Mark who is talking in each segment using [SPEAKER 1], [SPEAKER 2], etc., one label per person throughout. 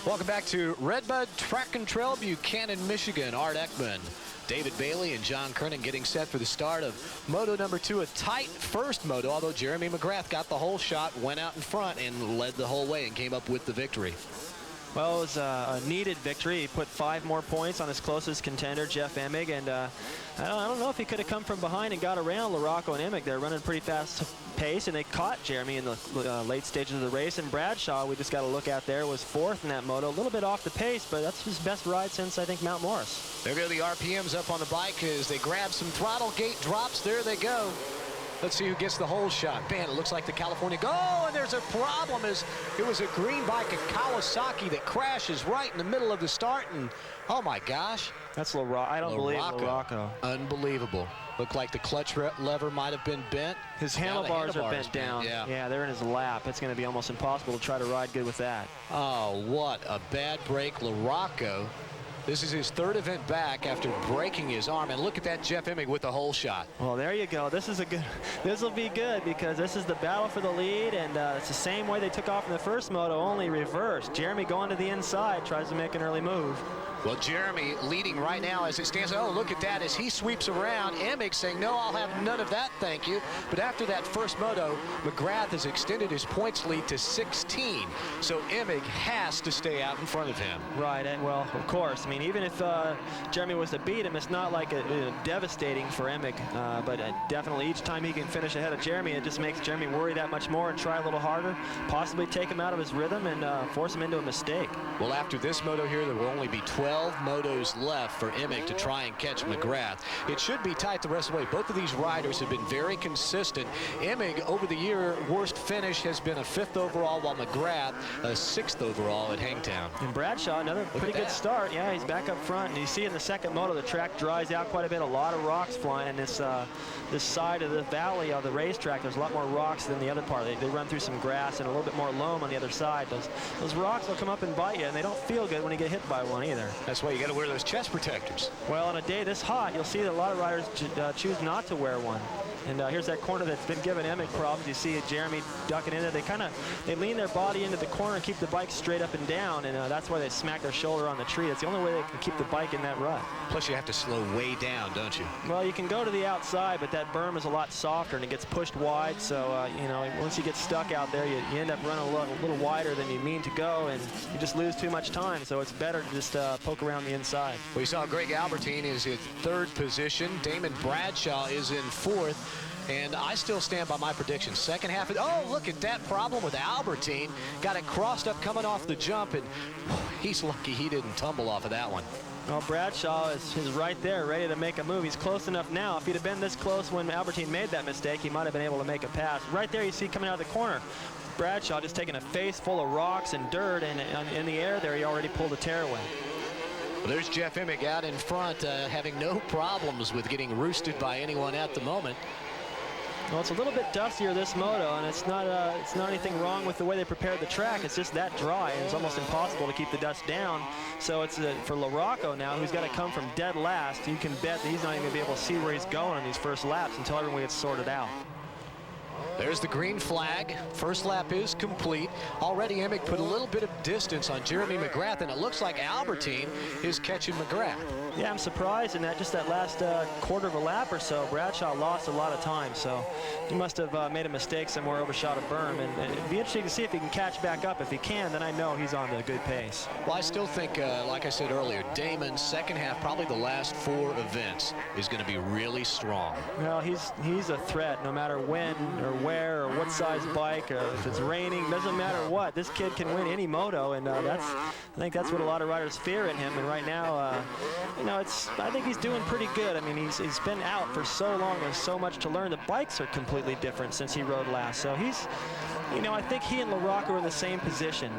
[SPEAKER 1] Welcome back to Redbud Track and Trail, Buchanan, Michigan. Art Ekman, David Bailey, and John Kernan getting set for the start of Moto number 2. A tight first moto, although Jeremy McGrath got the whole shot, went out in front, and led the whole way and came up with the victory.
[SPEAKER 2] Well, it was a needed victory. He put 5 more points on his closest contender, Jeff Emig, and I don't know if he could have come from behind and got around LaRocco and Emig. They're running a pretty fast pace, and they caught Jeremy in the late stages of the race. And Bradshaw, we just got to look at there, was 4th in that moto. A little bit off the pace, but that's his best ride since, I think, Mount Morris.
[SPEAKER 1] There go the RPMs up on the bike as they grab some throttle gate drops. There they go. Let's see who gets the whole shot. Man, it looks like the California go, and there's a problem as it was a green bike, a Kawasaki, that crashes right in the middle of the start, and oh my gosh.
[SPEAKER 2] That's LaRocco. I don't believe LaRocco.
[SPEAKER 1] Unbelievable. Looked like the clutch lever might have been bent.
[SPEAKER 2] His handlebars are bent down. Yeah, they're in his lap. It's going to be almost impossible to try to ride good with that.
[SPEAKER 1] Oh, what a bad break. LaRocco. This is his 3rd event back after breaking his arm, and look at that Jeff Emig with the whole shot.
[SPEAKER 2] Well, there you go. This will be good because this is the battle for the lead, and it's the same way they took off in the first moto, only reversed. Jeremy going to the inside, tries to make an early move.
[SPEAKER 1] Well, Jeremy leading right now as it stands. Oh, look at that as he sweeps around. Emig saying, no, I'll have none of that, thank you. But after that first moto, McGrath has extended his points lead to 16. So Emig has to stay out in front of him.
[SPEAKER 2] Right, and well, of course. I mean, even if Jeremy was to beat him, it's not like devastating for Emig. But definitely each time he can finish ahead of Jeremy, it just makes Jeremy worry that much more and try a little harder, possibly take him out of his rhythm and force him into a mistake.
[SPEAKER 1] Well, after this moto here, there will only be 12 motos left for Emig to try and catch McGrath. It should be tight the rest of the way. Both of these riders have been very consistent. Emig, over the year, worst finish has been a 5th overall, while McGrath a 6th overall at Hangtown.
[SPEAKER 2] And Bradshaw, another pretty good start. Yeah, he's back up front. And you see in the second moto, the track dries out quite a bit. A lot of rocks flying in this side of the valley of the racetrack. There's a lot more rocks than the other part. They run through some grass and a little bit more loam on the other side. Those rocks will come up and bite you, and they don't feel good when you get hit by one either.
[SPEAKER 1] That's why you got to wear those chest protectors.
[SPEAKER 2] Well, on a day this hot, you'll see that a lot of riders choose not to wear one. And here's that corner that's been giving Emig problems. You see Jeremy ducking in there. They lean their body into the corner and keep the bike straight up and down, and that's why they smack their shoulder on the tree. That's the only way they can keep the bike in that rut.
[SPEAKER 1] Plus, you have to slow way down, don't you?
[SPEAKER 2] Well, you can go to the outside, but that berm is a lot softer, and it gets pushed wide. So, you know, once you get stuck out there, you end up running a little wider than you mean to go, and you just lose too much time. So it's better to just poke around the inside.
[SPEAKER 1] We saw Greg Albertine is in 3rd position. Damon Bradshaw is in 4th. And I still stand by my prediction. Second half, oh, look at that problem with Albertine. Got it crossed up coming off the jump, and he's lucky he didn't tumble off of that one.
[SPEAKER 2] Well, Bradshaw is right there, ready to make a move. He's close enough now. If he'd have been this close when Albertine made that mistake, he might have been able to make a pass. Right there, you see coming out of the corner, Bradshaw just taking a face full of rocks and dirt, and in the air there, he already pulled a tearaway.
[SPEAKER 1] Well, there's Jeff Emig out in front, having no problems with getting roosted by anyone at the moment.
[SPEAKER 2] Well, it's a little bit dustier this moto, and it's not anything wrong with the way they prepared the track. It's just that dry, and it's almost impossible to keep the dust down. So it's for LaRocco now, who's got to come from dead last. You can bet that he's not even going to be able to see where he's going on these first laps until everyone gets sorted out.
[SPEAKER 1] There's the green flag. First lap is complete. Already Emig put a little bit of distance on Jeremy McGrath, and it looks like Albertine is catching McGrath.
[SPEAKER 2] Yeah, I'm surprised in that just that last quarter of a lap or so, Bradshaw lost a lot of time, so he must have made a mistake somewhere, overshot a berm, and it'd be interesting to see if he can catch back up. If he can, then I know he's on a good pace.
[SPEAKER 1] Well, I still think, like I said earlier, Damon's second half, probably the last 4 events, is going to be really strong.
[SPEAKER 2] Well, he's a threat no matter when or where or what size bike, or if it's raining, doesn't matter what. This kid can win any moto, and I think that's what a lot of riders fear in him. And right now, you know, I think he's doing pretty good. I mean, he's been out for so long. There's so much to learn. The bikes are completely different since he rode last. So he's, you know, I think he and LaRocco are in the same position.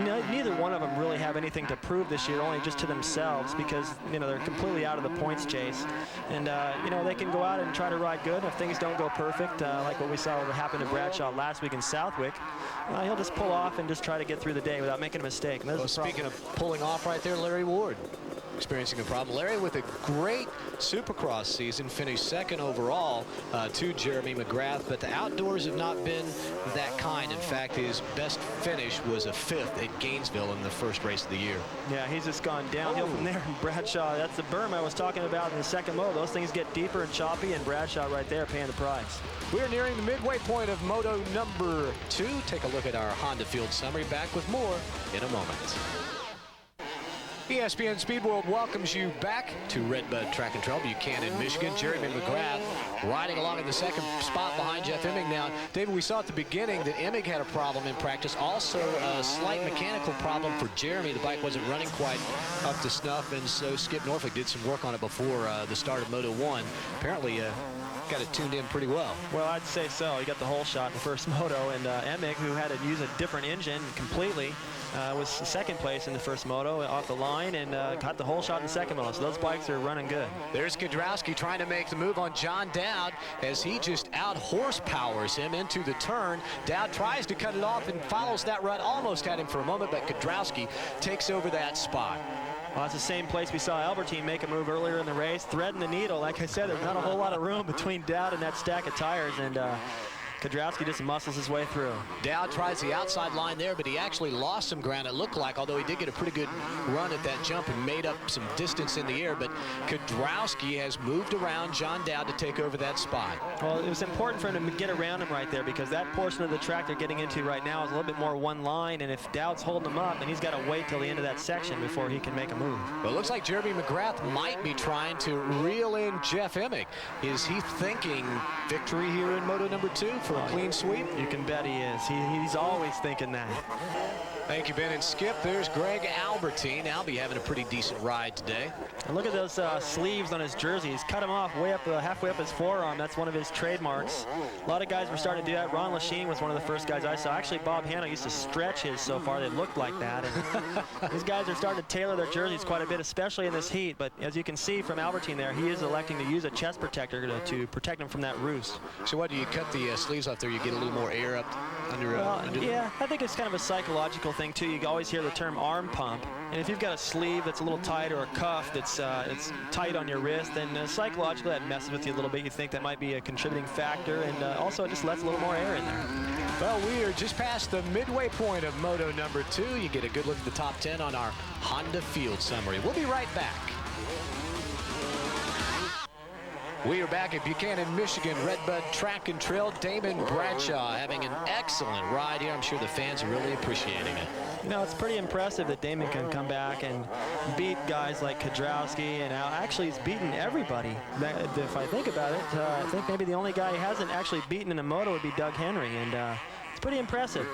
[SPEAKER 2] Neither one of them really have anything to prove this year, only just to themselves, because, you know, they're completely out of the points chase. And, you know, they can go out and try to ride good. If things don't go perfect, like what we saw happen to Bradshaw last week in Southwick, he'll just pull off and just try to get through the day without making a mistake.
[SPEAKER 1] Well, speaking of pulling off right there, Larry Ward. experiencing a problem. Larry, with a great Supercross season, finished second overall to Jeremy McGrath, but the outdoors have not been that kind. In fact, his best finish was a 5th at Gainesville in the first race of the year.
[SPEAKER 2] Yeah, he's just gone downhill from there. And Bradshaw, that's the berm I was talking about in the second moto. Those things get deeper and choppy, and Bradshaw right there paying the price.
[SPEAKER 1] We're nearing the midway point of Moto number 2. Take a look at our Honda Field summary. Back with more in a moment. ESPN Speed World welcomes you back to Redbud Track and Trail, Buchanan, Michigan. Jeremy McGrath riding along in the second spot behind Jeff Emig. Now, David, we saw at the beginning that Emig had a problem in practice. Also, a slight mechanical problem for Jeremy. The bike wasn't running quite up to snuff, and so Skip Norfolk did some work on it before the start of Moto 1. Apparently, got it tuned in pretty well.
[SPEAKER 2] Well, I'd say so. He got the whole shot in the first moto, and Emig, who had to use a different engine completely, was second place in the first moto off the line, and got the whole shot in the second moto. So those bikes are running good.
[SPEAKER 1] There's Kedrowski trying to make the move on John Dowd as he just out horsepowers him into the turn. Dowd tries to cut it off and follows that run. Almost had him for a moment, but Kedrowski takes over that spot.
[SPEAKER 2] Well, that's the same place we saw Albertine make a move earlier in the race, threading the needle. Like I said, there's not a whole lot of room between Dowd and that stack of tires, and Kedrowski just muscles his way through.
[SPEAKER 1] Dowd tries the outside line there, but he actually lost some ground, it looked like, although he did get a pretty good run at that jump and made up some distance in the air. But Kedrowski has moved around John Dowd to take over that spot.
[SPEAKER 2] Well, it was important for him to get around him right there, because that portion of the track they're getting into right now is a little bit more one line, and if Dowd's holding him up, then he's got to wait till the end of that section before he can make a move.
[SPEAKER 1] Well, it looks like Jeremy McGrath might be trying to reel in Jeff Emig. Is he thinking victory here in Moto number 2 for a clean sweep?
[SPEAKER 2] You can bet he is. He's always thinking that.
[SPEAKER 1] Thank you, Ben and Skip. There's Greg Albertine. Albie having a pretty decent ride today.
[SPEAKER 2] And look at those sleeves on his jersey. He's cut him off way up, halfway up his forearm. That's one of his trademarks. A lot of guys were starting to do that. Ron Lachine was one of the first guys I saw. Actually, Bob Hanna used to stretch his so far. They looked like that. And these guys are starting to tailor their jerseys quite a bit, especially in this heat. But as you can see from Albertine there, he is electing to use a chest protector to protect him from that roost.
[SPEAKER 1] So what, do you cut the sleeves off there? You get a little more air up under,
[SPEAKER 2] yeah, I think it's kind of a psychological thing too. You always hear the term arm pump, and if you've got a sleeve that's a little tight or a cuff that's it's tight on your wrist, then psychologically that messes with you a little bit. You think that might be a contributing factor, and also it just lets a little more air in there.
[SPEAKER 1] Well, we are just past the midway point of Moto number 2. You get a good look at the top 10 on our Honda Field summary. We'll be right back. We are back at Buchanan, Michigan, Redbud Track and Trail. Damon Bradshaw having an excellent ride here. I'm sure the fans are really appreciating it.
[SPEAKER 2] You know, it's pretty impressive that Damon can come back and beat guys like Kedrowski, and actually he's beaten everybody. If I think about it, I think maybe the only guy he hasn't actually beaten in a moto would be Doug Henry, and it's pretty impressive.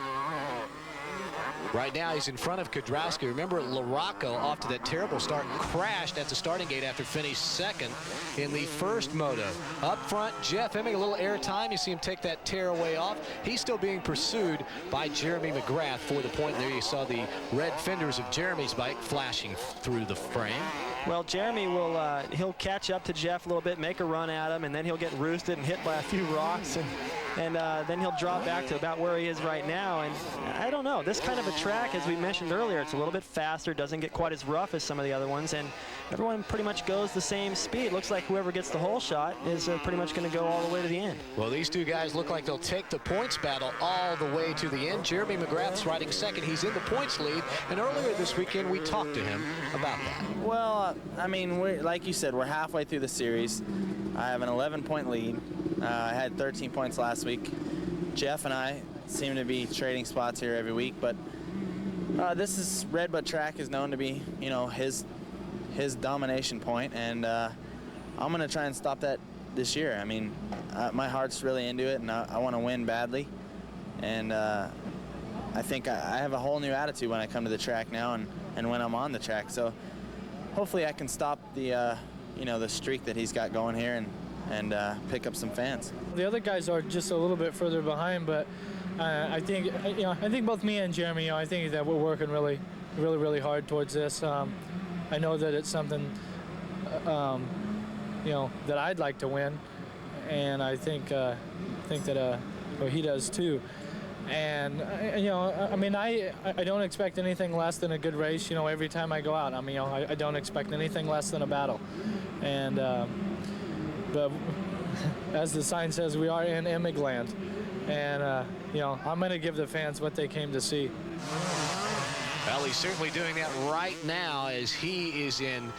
[SPEAKER 1] Right now he's in front of Kedrowski. Remember, LaRocco off to that terrible start crashed at the starting gate after finished second in the first moto. Up front, Jeff Emig, a little air time. You see him take that tearaway off. He's still being pursued by Jeremy McGrath for the point. There you saw the red fenders of Jeremy's bike flashing through the frame.
[SPEAKER 2] Well, Jeremy will he'll catch up to Jeff a little bit, make a run at him, and then he'll get roosted and hit by a few rocks, and then he'll drop back to about where he is right now. And I don't know, this kind of a track, as we mentioned earlier, it's a little bit faster, doesn't get quite as rough as some of the other ones, and everyone pretty much goes the same speed. Looks like whoever gets the whole shot is pretty much going to go all the way to the end.
[SPEAKER 1] Well, these two guys look like they'll take the points battle all the way to the end. Jeremy McGrath's riding second. He's in the points lead, and earlier this weekend we talked to him about that.
[SPEAKER 3] Well, I mean, like you said, we're halfway through the series. I have an 11-point lead. I had 13 points last week. Jeff and I seem to be trading spots here every week, but this is Redbud Track is known to be, you know, his domination point, and I'm going to try and stop that this year. I mean, my heart's really into it, and I want to win badly, and I think I have a whole new attitude when I come to the track now and when I'm on the track. So hopefully I can stop the you know, the streak that he's got going here and pick up some fans.
[SPEAKER 4] The other guys are just a little bit further behind, but I think, you know, I think both me and Jeremy, you know, I think that we're working really hard towards this. I know that it's something, you know, that I'd like to win, and I think that well, he does too. And you know, I mean, I don't expect anything less than a good race. You know, every time I go out, I mean, you know, I don't expect anything less than a battle. And but as the sign says, we are in Emig land, and you know, I'm going to give the fans what they came to see.
[SPEAKER 1] Well, he's certainly doing that right now as he is in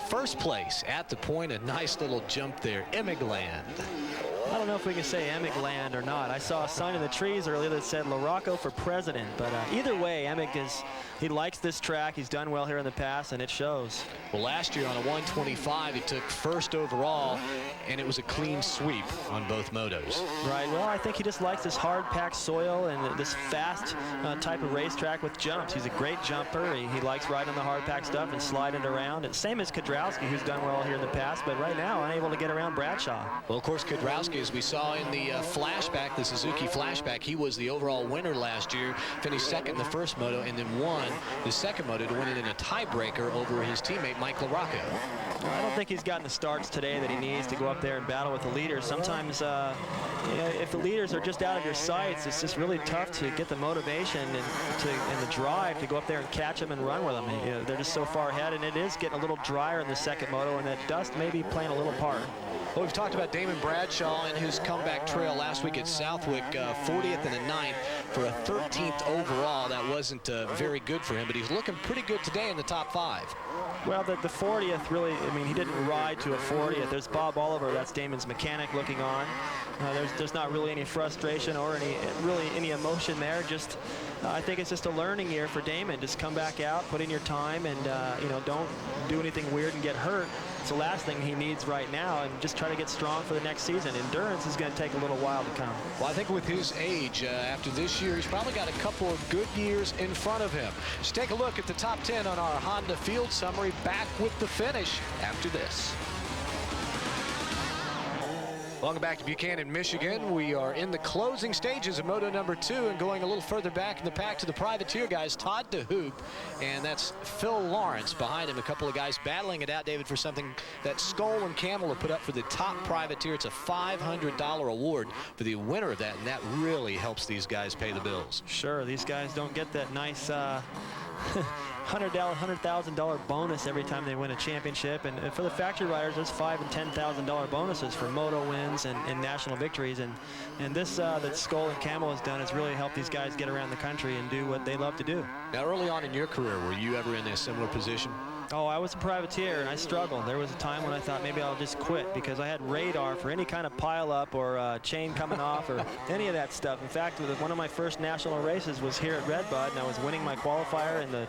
[SPEAKER 1] first place at the point. A nice little jump there. Emig land.
[SPEAKER 2] I don't know if we can say Emig land or not. I saw a sign in the trees earlier that said LaRocco for president, but either way, Emig he likes this track. He's done well here in the past, and it shows.
[SPEAKER 1] Well, last year on a 125, he took first overall, and it was a clean sweep on both motos.
[SPEAKER 2] Right. Well, I think he just likes this hard-packed soil and this fast type of racetrack with jumps. He's a great jumper. He likes riding the hard-packed stuff and sliding it around. And same as Kudrowski, who's done well here in the past, but right now unable to get around Bradshaw.
[SPEAKER 1] Well, of course, Kudrowski, as we saw in the flashback, the Suzuki flashback, he was the overall winner last year, finished second in the first moto, and then won the second moto to win it in a tiebreaker over his teammate Mike LaRocco.
[SPEAKER 2] I don't think he's gotten the starts today that he needs to go up there and battle with the leaders. Sometimes, you know, if the leaders are just out of your sights, it's just really tough to get the motivation and the drive to go up there and catch them and run with them. You know, they're just so far ahead, and it is getting a little drier in the second moto, and that dust may be playing a little part.
[SPEAKER 1] Well, we've talked about Damon Bradshaw and his comeback trail last week at Southwick, 40th and a 9th for a 13th overall. That wasn't very good for him, but he's looking pretty good today in the top 5.
[SPEAKER 2] Well, the 40th really, I mean, he didn't ride to a 40th. There's Bob Oliver, that's Damon's mechanic, looking on. There's not really any frustration or any emotion there. Just, I think it's just a learning year for Damon. Just come back out, put in your time, and you know, don't do anything weird and get hurt. It's the last thing he needs right now, and just try to get strong for the next season. Endurance is going to take a little while to come.
[SPEAKER 1] Well, I think with his age, after this year, he's probably got a couple of good years in front of him. Let's take a look at the top 10 on our Honda field summary. Back with the finish after this. Welcome back to Buchanan, Michigan. We are in the closing stages of Moto number 2 and going a little further back in the pack to the privateer guys, Todd DeHoop, and that's Phil Lawrence behind him. A couple of guys battling it out, David, for something that Skoll and Camel have put up for the top privateer. It's a $500 award for the winner of that, and that really helps these guys pay the bills.
[SPEAKER 2] Sure, these guys don't get that nice $100,000 bonus every time they win a championship, and for the factory riders, there's $5,000 and $10,000 bonuses for moto wins and national victories, and this that Skoll and Camel has done has really helped these guys get around the country and do what they love to do.
[SPEAKER 1] Now, early on in your career, were you ever in a similar position?
[SPEAKER 2] Oh, I was a privateer, and I struggled. There was a time when I thought maybe I'll just quit because I had radar for any kind of pileup or chain coming off or any of that stuff. In fact, one of my first national races was here at Redbud, and I was winning my qualifier, and that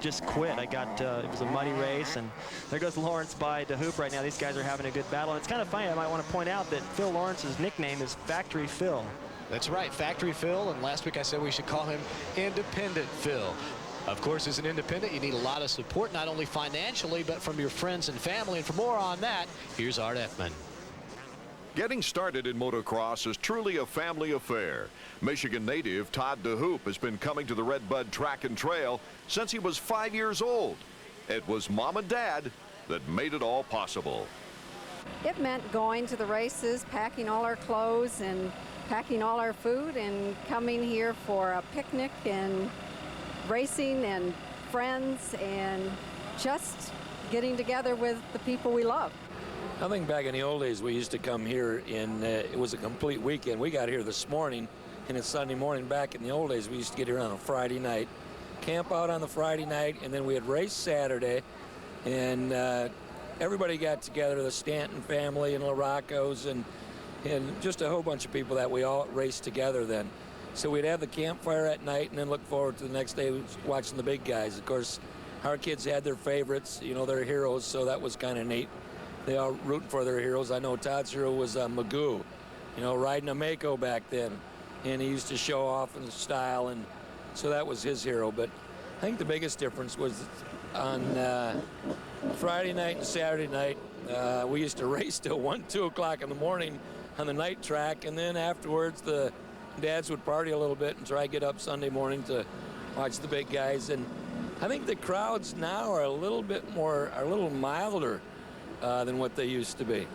[SPEAKER 2] just quit. I got, it was a muddy race, and there goes Lawrence by DeHoop right now. These guys are having a good battle. And it's kind of funny. I might want to point out that Phil Lawrence's nickname is Factory Phil. That's right, Factory Phil, and last week I said we should call him Independent Phil. Of course, as an independent, you need a lot of support, not only financially, but from your friends and family. And for more on that, here's Art Effman.
[SPEAKER 5] Getting started in motocross is truly a family affair. Michigan native Todd DeHoop has been coming to the Redbud Track and Trail since he was 5 years old. It was Mom and Dad that made it all possible.
[SPEAKER 6] It meant going to the races, packing all our clothes and packing all our food and coming here for a picnic and racing and friends and just getting together with the people we love.
[SPEAKER 7] I think back in the old days we used to come here and it was a complete weekend. We got here this morning and it's Sunday morning. Back in the old days we used to get here on a Friday night, camp out on the Friday night, and then we had race Saturday, and everybody got together, the Stanton family and LaRocco's and just a whole bunch of people that we all raced together then. So we'd have the campfire at night and then look forward to the next day watching the big guys. Of course, our kids had their favorites, you know, their heroes, so that was kind of neat. They all rooting for their heroes. I know Todd's hero was Magoo, you know, riding a Mako back then. And he used to show off in style, and so that was his hero. But I think the biggest difference was on Friday night and Saturday night, we used to race till 1, 2 o'clock in the morning on the night track, and then afterwards the dads would party a little bit and try to get up Sunday morning to watch the big guys. And I think the crowds now are a little milder than what they used to be.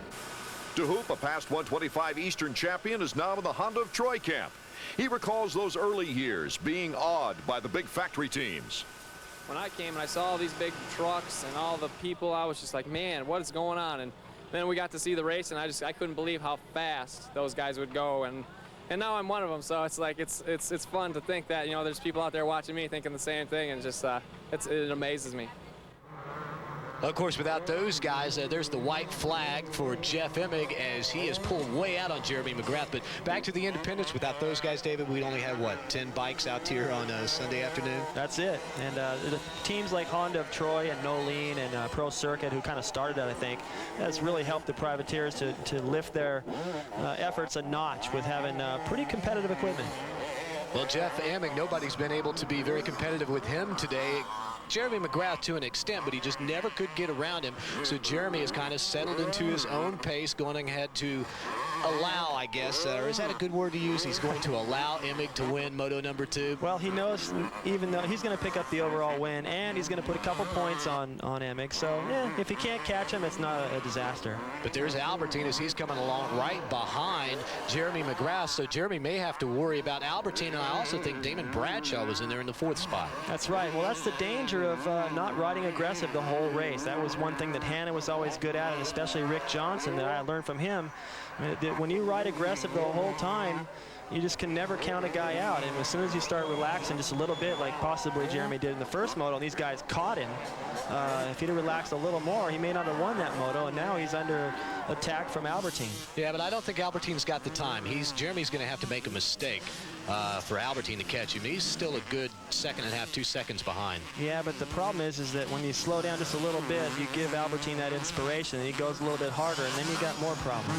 [SPEAKER 5] DeHoop, a past 125 Eastern champion, is now in the Honda of Troy camp. He recalls those early years being awed by the big factory teams.
[SPEAKER 8] When I came and I saw all these big trucks and all the people, I was just like, man, what is going on? And then we got to see the race, and I couldn't believe how fast those guys would go. And now I'm one of them, so it's like it's fun to think that, you know, there's people out there watching me thinking the same thing, and just it amazes me.
[SPEAKER 1] Of course, without those guys, there's the white flag for Jeff Emig as he is pulled way out on Jeremy McGrath. But back to the independents, without those guys, David, we'd only have, what, 10 bikes out here on Sunday afternoon?
[SPEAKER 2] That's it. And the teams like Honda of Troy and Nolene and Pro Circuit, who kind of started that, I think, has really helped the privateers to lift their efforts a notch with having pretty competitive equipment.
[SPEAKER 1] Well, Jeff Emig, nobody's been able to be very competitive with him today. Jeremy McGrath to an extent, but he just never could get around him. So Jeremy has kind of settled into his own pace, going ahead to allow, I guess, or is that a good word to use? He's going to allow Emig to win Moto number 2.
[SPEAKER 2] Well, he knows even though he's going to pick up the overall win, and he's going to put a couple points on Emig. So, yeah, if he can't catch him, it's not a disaster.
[SPEAKER 1] But there's Albertine as he's coming along right behind Jeremy McGrath. So Jeremy may have to worry about Albertine, and I also think Damon Bradshaw was in there in the 4th spot.
[SPEAKER 2] That's right. Well, that's the danger of not riding aggressive the whole race. That was one thing that Hannah was always good at, and especially Rick Johnson, that I learned from him. When you ride aggressive the whole time, you just can never count a guy out. And as soon as you start relaxing just a little bit, like possibly Jeremy did in the first moto, and these guys caught him, if he'd have relaxed a little more, he may not have won that moto, and now he's under attack from Albertine.
[SPEAKER 1] Yeah, but I don't think Albertine's got the time. Jeremy's going to have to make a mistake for Albertine to catch him. He's still a good 2.5, 2 seconds behind.
[SPEAKER 2] Yeah, but the problem is that when you slow down just a little bit, you give Albertine that inspiration, and he goes a little bit harder, and then you got more problems.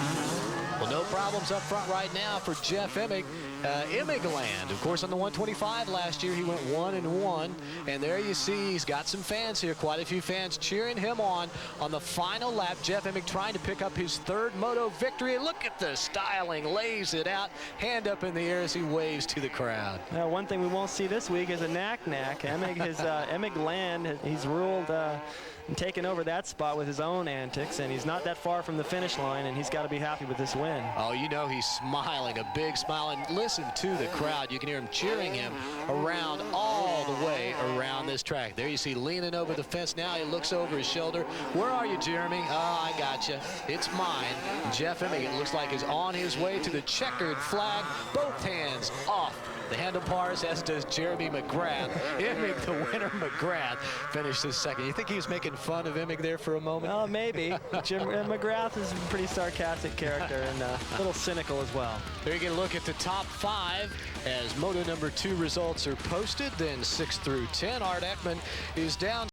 [SPEAKER 1] Well, no problems up front right now for Jeff Emig. Emigland, of course, on the 125 last year, he went 1-1. And there you see he's got some fans here, quite a few fans cheering him on the final lap. Jeff Emig trying to pick up his 3rd moto victory. And look at the styling, lays it out, hand up in the air as he waves to the crowd.
[SPEAKER 2] Now, one thing we won't see this week is a knack-knack. Emigland, he's ruled and taken over that spot with his own antics, and he's not that far from the finish line, and he's got to be happy with this win.
[SPEAKER 1] Oh, you know he's smiling, a big smile, and listen to the crowd. You can hear him cheering him around all the way around this track. There you see leaning over the fence now. He looks over his shoulder. Where are you, Jeremy? Oh, I got you. It's mine. Jeff Emig, it looks like, is on his way to the checkered flag. Both hands off the handlebars, as does Jeremy McGrath. Emig, the winner, McGrath, finished his 2nd. You think he was making fun of Emig there for a moment?
[SPEAKER 2] Well, maybe. McGrath is a pretty sarcastic character and a little cynical as well.
[SPEAKER 1] There you get a look at the top 5 as Moto number 2 results are posted. Then 6 through 10. Art Ekman is down